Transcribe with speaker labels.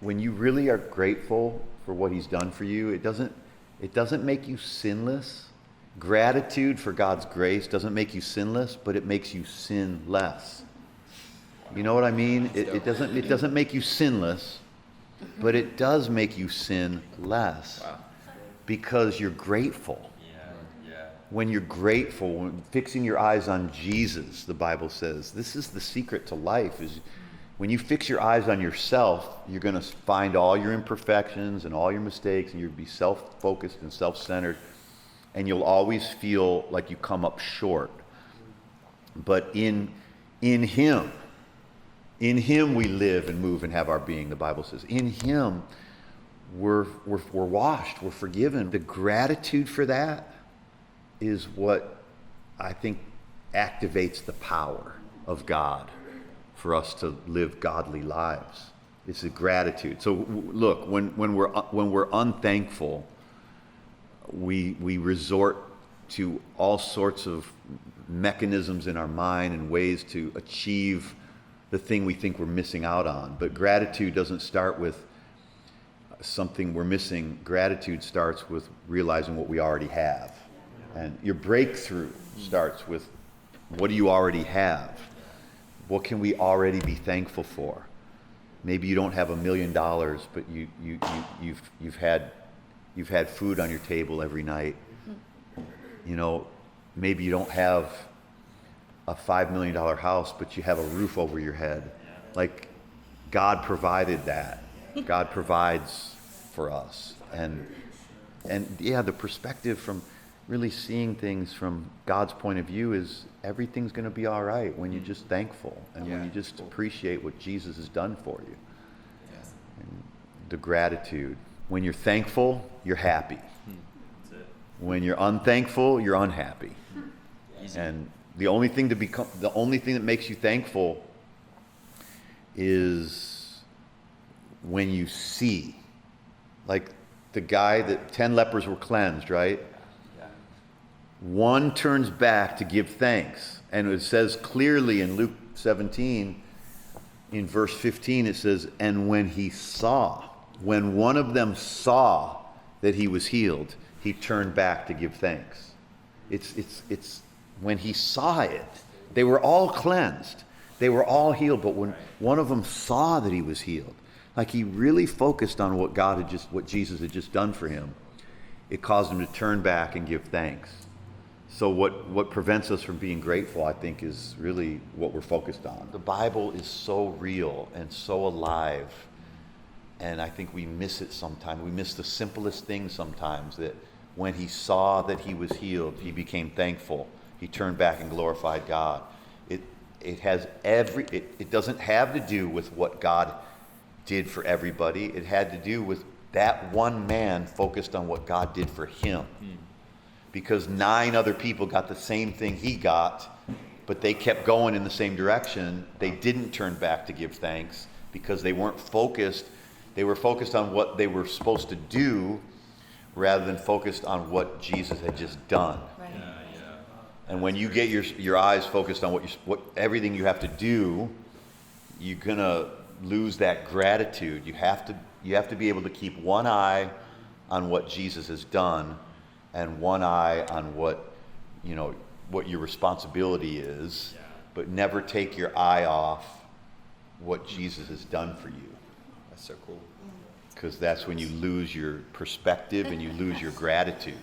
Speaker 1: when you really are grateful for what he's done for you, it doesn't make you sinless. Gratitude for God's grace doesn't make you sinless, but it makes you sin less. You know what I mean? It doesn't make you sinless, but it does make you sin less.
Speaker 2: Wow.
Speaker 1: Because you're grateful.
Speaker 2: Yeah.
Speaker 1: When you're grateful, when fixing your eyes on Jesus, the Bible says, this is the secret to life, is when you fix your eyes on yourself, you're going to find all your imperfections and all your mistakes, and you'll be self-focused and self-centered, and you'll always feel like you come up short. But in him we live and move and have our being, the Bible says. In him we're washed, we're forgiven. The gratitude for that is what I think activates the power of God for us to live godly lives. It's the gratitude. So look, when we're unthankful, we resort to all sorts of mechanisms in our mind and ways to achieve the thing we think we're missing out on. But gratitude doesn't start with something we're missing. Gratitude starts with realizing what we already have. And your breakthrough starts with, what do you already have? What can we already be thankful for? Maybe you don't have $1 million, but you've had food on your table every night. You know, maybe you don't have a $5 million house, but you have a roof over your head. Like, God provided that. God provides for us. And yeah, the perspective from really seeing things from God's point of view is everything's going to be all right when you're just thankful and when you just appreciate what Jesus has done for you.
Speaker 2: Yes.
Speaker 1: And the gratitude. When you're thankful, you're happy.
Speaker 2: That's it.
Speaker 1: When you're unthankful, you're unhappy.
Speaker 2: Easy.
Speaker 1: And the only thing that makes you thankful is when you see. Like the guy that 10 lepers were cleansed, right?
Speaker 2: Yeah.
Speaker 1: One turns back to give thanks. And it says clearly in Luke 17, in verse 15, it says, and when one of them saw that he was healed, he turned back to give thanks. It's when he saw it. They were all cleansed. They were all healed, but when one of them saw that he was healed, like he really focused on what Jesus had just done for him, it caused him to turn back and give thanks. So what prevents us from being grateful, I think, is really what we're focused on. The Bible is so real and so alive, and I think we miss it sometimes. We miss the simplest things sometimes, that when he saw that he was healed, he became thankful. He turned back and glorified God. It doesn't have to do with what God did for everybody. It had to do with that one man focused on what God did for him. Because 9 other people got the same thing he got, but they kept going in the same direction. They didn't turn back to give thanks because they weren't focused. They were focused on what they were supposed to do rather than focused on what Jesus had just done.
Speaker 3: Right.
Speaker 1: And when you get your eyes focused on what everything you have to do, you're gonna lose that gratitude. You have to be able to keep one eye on what Jesus has done and one eye on what your responsibility is, but never take your eye off what Jesus has done for you.
Speaker 2: That's so cool.
Speaker 1: Because that's when you lose your perspective and you lose your gratitude.